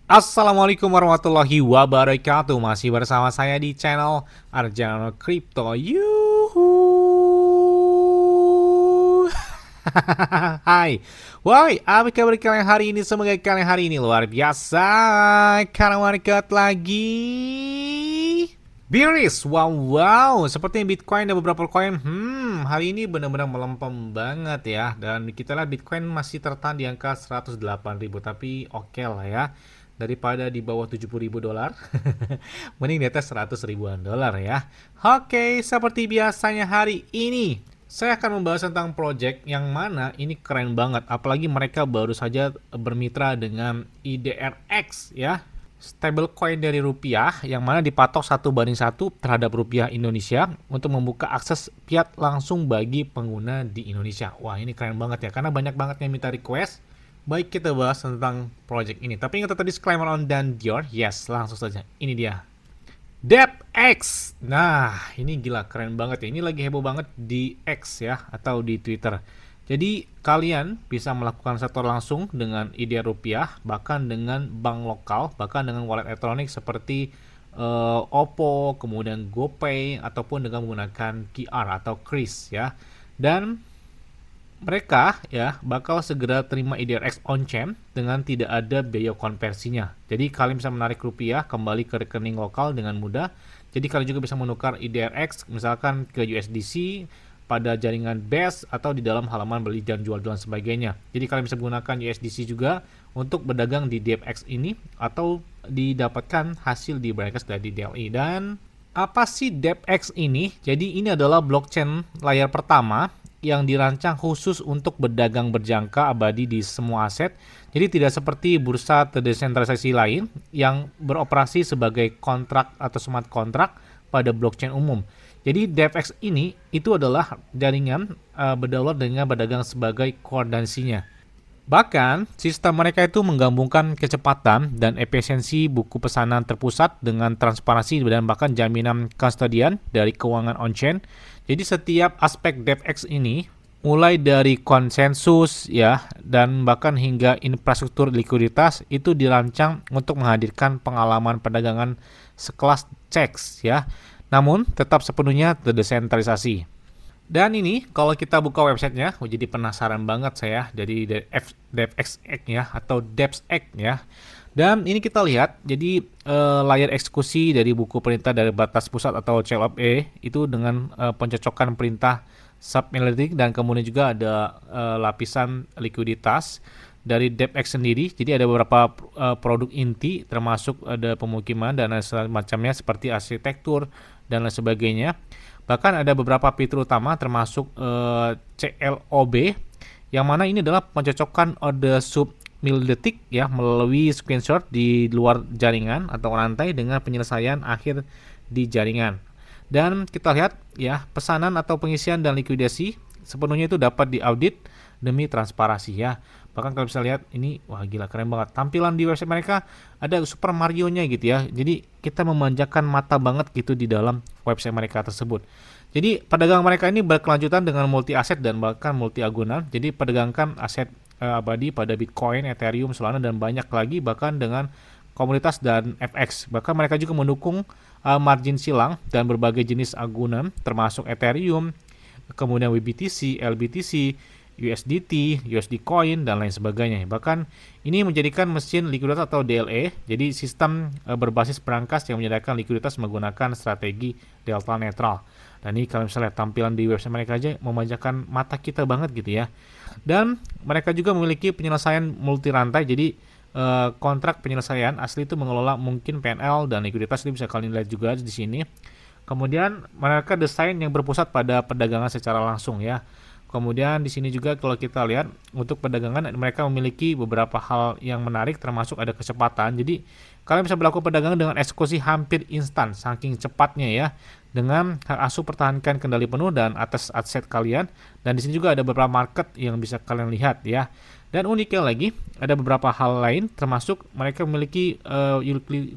Assalamualaikum warahmatullahi wabarakatuh. Masih bersama saya di channel Arjano Crypto. Yuhu. Hai. Woi, apa kabar kalian hari ini? Semoga kalian hari ini luar biasa. Karena market lagi bearish. Wow. Sepertinya Bitcoin dan beberapa koin hari ini benar-benar melempem banget ya. Dan kita lihat Bitcoin masih tertahan di angka 108.000, tapi oke lah ya. Daripada di bawah 70.000 dolar, mending di atas 100 ribuan dolar ya. Oke, seperti biasanya hari ini saya akan membahas tentang project yang mana ini keren banget. Apalagi mereka baru saja bermitra dengan IDRX ya, stablecoin dari rupiah yang mana dipatok 1:1 terhadap rupiah Indonesia untuk membuka akses fiat langsung bagi pengguna di Indonesia. Wah, ini keren banget ya, karena banyak banget yang minta request. Baik, kita bahas tentang project ini. Tapi ingat tadi disclaimer on dan Dior. Yes, langsung saja. Ini dia. DEPX. Nah, ini gila, keren banget ya. Ini lagi heboh banget di X ya, atau di Twitter. Jadi, kalian bisa melakukan setor langsung dengan IDR rupiah, bahkan dengan bank lokal, bahkan dengan wallet elektronik seperti Oppo, kemudian GoPay, ataupun dengan menggunakan QR atau Kris ya. Dan mereka ya bakal segera terima IDRX on-chain dengan tidak ada biaya konversinya. Jadi kalian bisa menarik rupiah kembali ke rekening lokal dengan mudah. Jadi kalian juga bisa menukar IDRX misalkan ke USDC pada jaringan BES atau di dalam halaman beli dan jual dan sebagainya. Jadi kalian bisa menggunakan USDC juga untuk berdagang di DEPX ini atau didapatkan hasil di Binance dari DLE. Dan apa sih DEPX ini? Jadi ini adalah blockchain layar pertama yang dirancang khusus untuk berdagang berjangka abadi di semua aset. Jadi tidak seperti bursa terdesentralisasi lain yang beroperasi sebagai kontrak atau smart kontrak pada blockchain umum. Jadi DEPX ini itu adalah jaringan berdaulat dengan berdagang sebagai koordinasinya. Bahkan, sistem mereka itu menggabungkan kecepatan dan efisiensi buku pesanan terpusat dengan transparansi dan bahkan jaminan kustodian dari keuangan on-chain. Jadi setiap aspek DEPX ini, mulai dari konsensus ya, dan bahkan hingga infrastruktur likuiditas itu dirancang untuk menghadirkan pengalaman perdagangan sekelas CEX ya. Namun tetap sepenuhnya terdesentralisasi. Dan ini kalau kita buka websitenya, jadi penasaran banget saya dari DEPX ya atau DEPX ya. Dan ini kita lihat, jadi layar eksekusi dari buku perintah dari batas pusat atau CLOE itu dengan pencocokan perintah submillitic dan kemudian juga ada lapisan likuiditas dari DEPX sendiri. Jadi ada beberapa produk inti termasuk ada pemukiman dan semacamnya seperti arsitektur dan lain sebagainya. Bahkan ada beberapa fitur utama termasuk CLOB yang mana ini adalah pencocokan order sub milidetik ya melalui screenshot di luar jaringan atau rantai dengan penyelesaian akhir di jaringan. Dan kita lihat ya pesanan atau pengisian dan likuidasi sepenuhnya itu dapat diaudit demi transparansi ya. Bahkan kalau bisa lihat ini, wah gila keren banget. Tampilan di website mereka ada Super Mario-nya gitu ya. Jadi kita memanjakan mata banget gitu di dalam website mereka tersebut. Jadi perdagangan mereka ini berkelanjutan dengan multi aset dan bahkan multi agunan. Jadi perdagangkan aset abadi pada Bitcoin, Ethereum, Solana dan banyak lagi, bahkan dengan komunitas dan FX. Bahkan mereka juga mendukung margin silang dan berbagai jenis agunan termasuk Ethereum, kemudian WBTC, LBTC, USDT, USD Coin, dan lain sebagainya. Bahkan ini menjadikan mesin likuiditas atau DLE, jadi sistem berbasis perangkas yang menyediakan likuiditas menggunakan strategi delta netral. Dan ini kalau misalnya tampilan di website mereka aja memanjakan mata kita banget gitu ya. Dan mereka juga memiliki penyelesaian multi rantai, jadi kontrak penyelesaian asli itu mengelola mungkin PNL dan likuiditas, itu bisa kalian lihat juga di sini. Kemudian mereka desain yang berpusat pada perdagangan secara langsung ya. Kemudian di sini juga kalau kita lihat untuk perdagangan mereka memiliki beberapa hal yang menarik termasuk ada kecepatan. Jadi kalian bisa melakukan perdagangan dengan eksekusi hampir instan saking cepatnya ya. Dengan hak asuh pertahankan kendali penuh dan atas aset kalian. Dan di sini juga ada beberapa market yang bisa kalian lihat ya. Dan uniknya lagi ada beberapa hal lain termasuk mereka memiliki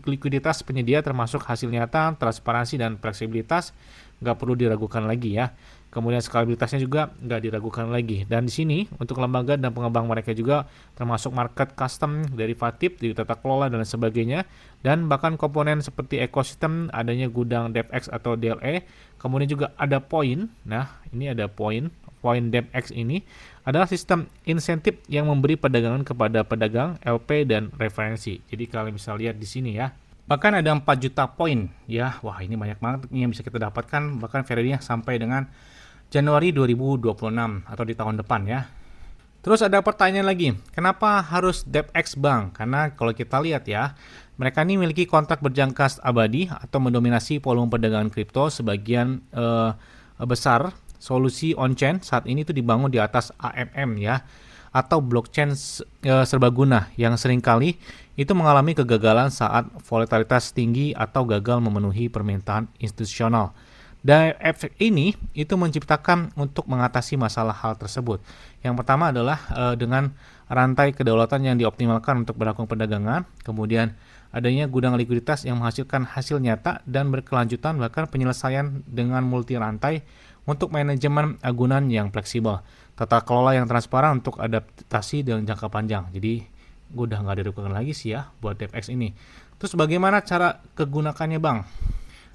likuiditas penyedia termasuk hasil nyata, transparansi dan fleksibilitas. Nggak perlu diragukan lagi ya. Kemudian skalabilitasnya juga nggak diragukan lagi. Dan di sini untuk lembaga dan pengembang mereka juga termasuk market custom, derivatif, di tata kelola dan sebagainya. Dan bahkan komponen seperti ekosistem adanya gudang DevX atau DLE. Kemudian juga ada poin. Nah, ini ada poin. Poin DevX ini adalah sistem insentif yang memberi perdagangan kepada pedagang, LP dan referensi. Jadi kalian bisa lihat di sini ya. Bahkan ada 4 juta poin ya. Wah, ini banyak banget yang bisa kita dapatkan, bahkan value-nya sampai dengan Januari 2026 atau di tahun depan ya. Terus ada pertanyaan lagi, kenapa harus DevX Bank? Karena kalau kita lihat ya, mereka ini memiliki kontrak berjangka abadi atau mendominasi volume perdagangan kripto. Sebagian besar solusi on-chain saat ini itu dibangun di atas AMM ya, atau blockchain serbaguna yang seringkali itu mengalami kegagalan saat volatilitas tinggi atau gagal memenuhi permintaan institusional. Dan efek ini itu menciptakan untuk mengatasi masalah hal tersebut. Yang pertama adalah dengan rantai kedaulatan yang dioptimalkan untuk berlaku perdagangan, kemudian adanya gudang likuiditas yang menghasilkan hasil nyata dan berkelanjutan, bahkan penyelesaian dengan multi rantai untuk manajemen agunan yang fleksibel, tata kelola yang transparan untuk adaptasi dengan jangka panjang. Jadi gue udah nggak diragukan lagi sih ya buat DevX ini. Terus bagaimana cara kegunakannya bang?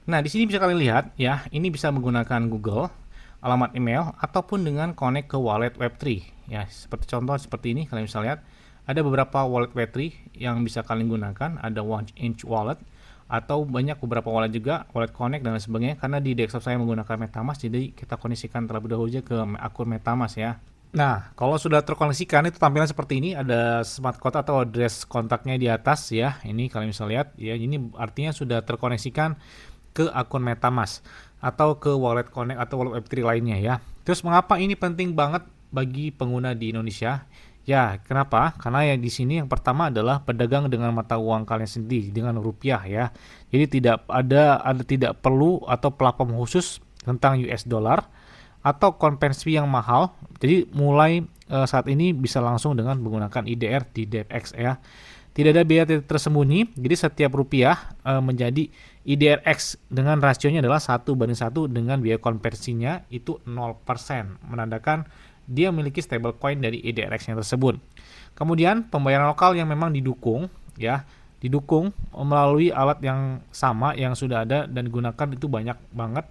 Nah, di sini bisa kalian lihat ya, ini bisa menggunakan Google, alamat email, ataupun dengan connect ke wallet Web3. Ya, seperti contoh seperti ini, kalian bisa lihat ada beberapa wallet Web3 yang bisa kalian gunakan, ada 1inch wallet, atau banyak beberapa wallet juga, wallet connect dan lain sebagainya. Karena di desktop saya menggunakan MetaMask, jadi kita koneksikan terlebih dahulu aja ke akun MetaMask ya. Nah, kalau sudah terkoneksikan itu tampilan seperti ini, ada smart code atau address kontaknya di atas ya. Ini kalian bisa lihat ya, ini artinya sudah terkoneksikan ke akun MetaMask atau ke wallet connect atau wallet Web3 lainnya ya. Terus mengapa ini penting banget bagi pengguna di Indonesia? Ya, kenapa? Karena yang di sini yang pertama adalah berdagang dengan mata uang kalian sendiri, dengan rupiah ya. Jadi tidak perlu atau platform khusus tentang US dollar atau konversi yang mahal. Jadi mulai saat ini bisa langsung dengan menggunakan IDR di DevX ya. Tidak ada biaya tersembunyi, jadi setiap rupiah menjadi IDRX dengan rasionya adalah 1:1 dengan biaya konversinya itu 0%, menandakan dia memiliki stablecoin dari IDRX yang tersebut. Kemudian pembayaran lokal yang memang didukung melalui alat yang sama yang sudah ada dan digunakan itu banyak banget,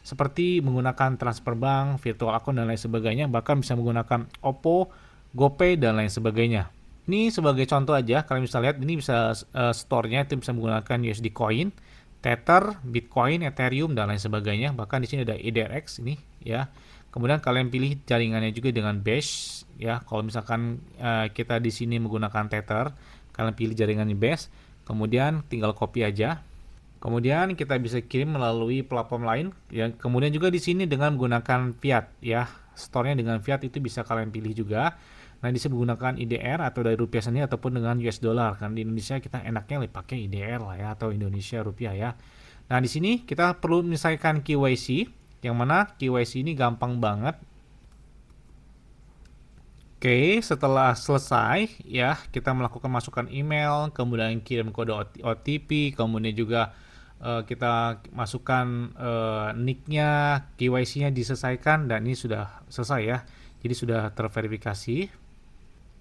seperti menggunakan transfer bank, virtual account dan lain sebagainya, bahkan bisa menggunakan OPPO, GoPay dan lain sebagainya. Ini sebagai contoh aja, kalian bisa lihat ini bisa store-nya itu bisa menggunakan USD Coin, Tether, Bitcoin, Ethereum dan lain sebagainya. Bahkan di sini ada IDRX ini ya. Kemudian kalian pilih jaringannya juga dengan Bash ya. Kalau misalkan kita di sini menggunakan Tether, kalian pilih jaringannya Bash. Kemudian tinggal copy aja. Kemudian kita bisa kirim melalui platform lain ya. Kemudian juga di sini dengan menggunakan fiat ya. Store-nya dengan fiat itu bisa kalian pilih juga. Nah, bisa menggunakan IDR atau dari rupiah sendiri ataupun dengan US dollar. Kan di Indonesia kita enaknya pakai IDR lah ya, atau Indonesia rupiah ya. Nah, di sini kita perlu menyelesaikan KYC, yang mana KYC ini gampang banget. Oke, setelah selesai ya, kita melakukan masukan email, kemudian kirim kode OTP, kemudian juga kita masukkan nick-nya, KYC-nya diselesaikan, dan ini sudah selesai ya. Jadi sudah terverifikasi.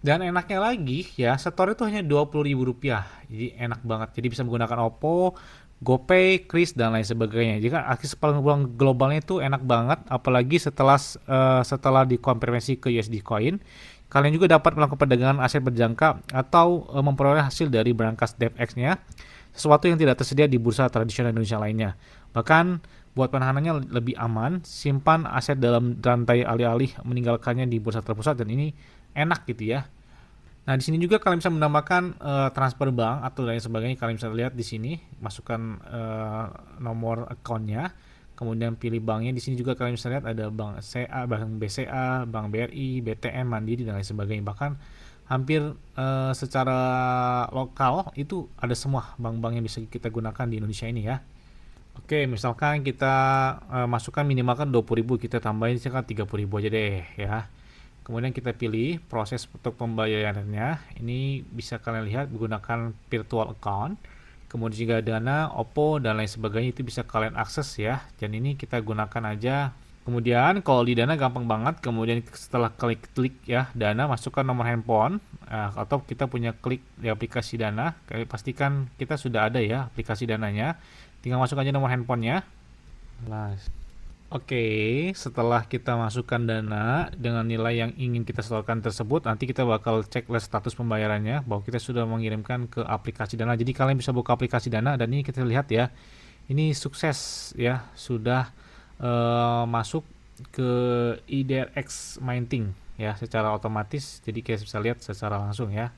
Dan enaknya lagi ya, store itu hanya Rp20.000. Jadi enak banget. Jadi bisa menggunakan OPPO, GoPay, Kris dan lain sebagainya. Jadi akses peluang globalnya itu enak banget, apalagi setelah dikonversi ke USD Coin. Kalian juga dapat melakukan perdagangan aset berjangka atau memperoleh hasil dari berangkas DevX-nya, sesuatu yang tidak tersedia di bursa tradisional Indonesia lainnya. Bahkan buat penahanannya lebih aman, simpan aset dalam rantai alih-alih meninggalkannya di bursa terpusat, dan ini enak gitu ya. Nah, di sini juga kalian bisa menambahkan transfer bank atau lain sebagainya. Kalian bisa lihat di sini, masukkan nomor account-nya, kemudian pilih banknya. Di sini juga kalian bisa lihat ada bank CA, bank BCA, bank BRI, BTN, Mandiri dan lain sebagainya. Bahkan hampir secara lokal itu ada semua bank-bank yang bisa kita gunakan di Indonesia ini ya. Oke, misalkan kita masukkan minimalkan 20.000, kita tambahin sekarang 30.000 aja deh ya. Kemudian kita pilih proses untuk pembayarannya. Ini bisa kalian lihat menggunakan virtual account, kemudian juga Dana, OPPO dan lain sebagainya itu bisa kalian akses ya. Dan ini kita gunakan aja Kemudian kalau di Dana gampang banget, kemudian setelah klik ya Dana, masukkan nomor handphone, atau kita punya klik di aplikasi Dana, pastikan kita sudah ada ya aplikasi Dananya, tinggal masuk aja nomor handphonenya. Nah, oke, setelah kita masukkan Dana dengan nilai yang ingin kita setorkan tersebut, nanti kita bakal cek status pembayarannya bahwa kita sudah mengirimkan ke aplikasi Dana. Jadi kalian bisa buka aplikasi Dana dan ini kita lihat ya, ini sukses ya, sudah masuk ke IDRX Minting ya secara otomatis. Jadi kita bisa lihat secara langsung ya.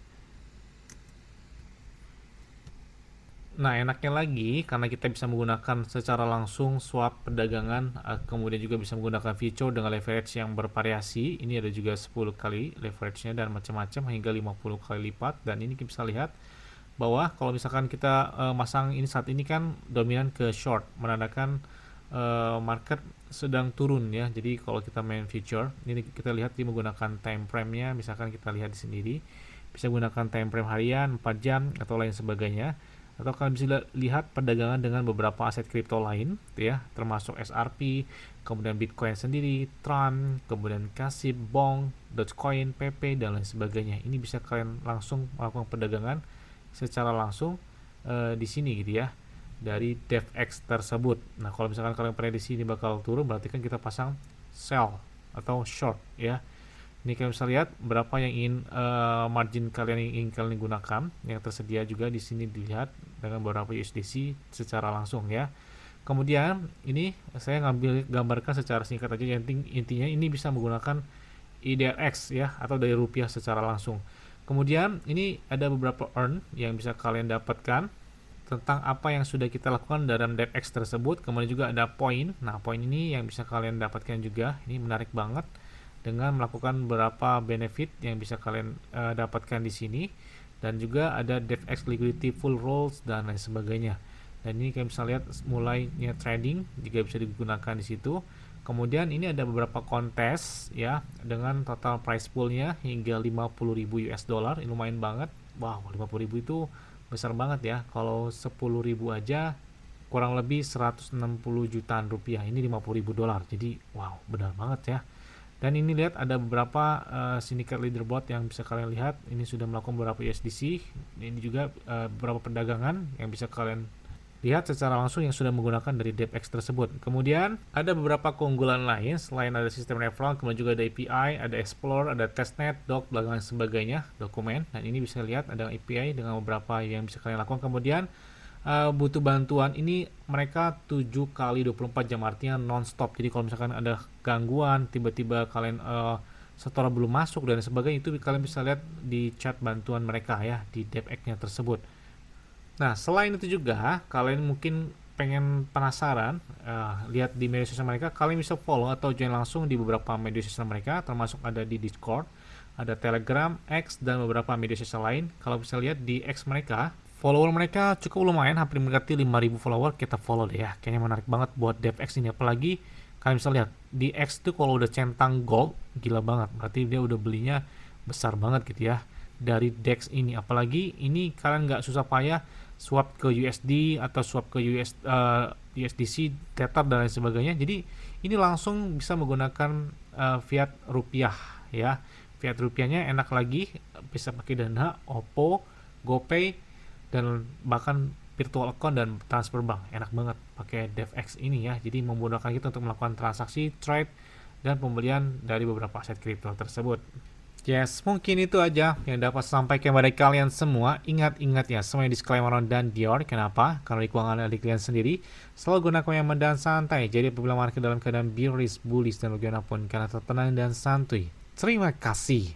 Nah, enaknya lagi karena kita bisa menggunakan secara langsung swap perdagangan, kemudian juga bisa menggunakan fitur dengan leverage yang bervariasi. Ini ada juga 10 kali leverage-nya dan macam-macam hingga 50 kali lipat. Dan ini kita bisa lihat bahwa kalau misalkan kita masang ini saat ini kan dominan ke short, menandakan market sedang turun ya. Jadi kalau kita main future, ini kita lihat dia menggunakan time frame-nya, misalkan kita lihat di sendiri, bisa menggunakan time frame harian, 4 jam atau lain sebagainya. Atau kalian bisa lihat perdagangan dengan beberapa aset kripto lain ya, termasuk SRP, kemudian Bitcoin sendiri, Tron, kemudian Kasib, Bong, Dogecoin, PP dan lain sebagainya. Ini bisa kalian langsung melakukan perdagangan secara langsung di sini gitu ya, dari DevX tersebut. Nah, kalau misalkan kalian prediksi ini bakal turun, berarti kan kita pasang sell atau short ya. Ini kalian bisa lihat berapa yang ingin margin kalian yang ingin kalian gunakan, yang tersedia juga di sini dilihat dengan beberapa USDC secara langsung ya. Kemudian ini saya gambarkan secara singkat aja. Intinya ini bisa menggunakan IDRX ya, atau dari rupiah secara langsung. Kemudian ini ada beberapa earn yang bisa kalian dapatkan tentang apa yang sudah kita lakukan dalam DevX tersebut. Kemudian juga ada poin. Nah, poin ini yang bisa kalian dapatkan juga. Ini menarik banget dengan melakukan beberapa benefit yang bisa kalian dapatkan di sini. Dan juga ada DevX liquidity full rolls dan lain sebagainya. Dan ini kalian bisa lihat mulainya trading juga bisa digunakan di situ. Kemudian ini ada beberapa kontes ya dengan total price poolnya hingga 50.000 US dollar. Ini lumayan banget. Wow, 50.000 itu besar banget ya. Kalau 10.000 aja kurang lebih 160 jutaan rupiah. Ini 50.000 dolar. Jadi wow, benar banget ya. Dan ini lihat ada beberapa syndicate leaderboard yang bisa kalian lihat. Ini sudah melakukan beberapa USDC. Ini juga beberapa perdagangan yang bisa kalian lihat secara langsung yang sudah menggunakan dari DevX tersebut. Kemudian ada beberapa keunggulan lain selain ada sistem referral, kemudian juga ada API, ada Explore, ada testnet, doc, dan sebagainya, dokumen. Dan ini bisa lihat ada API dengan beberapa yang bisa kalian lakukan. Kemudian butuh bantuan, ini mereka 7 kali 24 jam, artinya non-stop. Jadi kalau misalkan ada gangguan, tiba-tiba kalian setor belum masuk dan sebagainya, itu kalian bisa lihat di chat bantuan mereka ya di DevX-nya tersebut. Nah, selain itu juga kalian mungkin pengen penasaran lihat di media sosial mereka, kalian bisa follow atau join langsung di beberapa media sosial mereka, termasuk ada di Discord, ada Telegram, X, dan beberapa media sosial lain. Kalau bisa lihat di X mereka, follower mereka cukup lumayan, hampir mendekati 5.000 follower. Kita follow deh ya, kayaknya menarik banget buat DevX ini. Apalagi kalian bisa lihat di X tuh kalau udah centang gold, gila banget, berarti dia udah belinya besar banget gitu ya dari DEX ini. Apalagi ini kalian nggak susah payah swap ke USD atau swap ke USDC, Tether dan lain sebagainya. Jadi ini langsung bisa menggunakan fiat rupiah ya. Fiat rupiahnya enak lagi, bisa pakai Dana, Oppo, GoPay, dan bahkan virtual account dan transfer bank. Enak banget pakai DevX ini ya. Jadi memudahkan kita untuk melakukan transaksi, trade, dan pembelian dari beberapa aset kripto tersebut. Yes, mungkin itu aja yang dapat sampaikan kepada kalian semua. Ingat-ingat ya, semuanya disclaimer dan Dior. Kenapa? Karena di keuangan dari kalian sendiri selalu gunakan yang dan santai. Jadi apabila market dalam keadaan bearish, bullish, dan bagaimanapun karena tenang dan santuy. Terima kasih.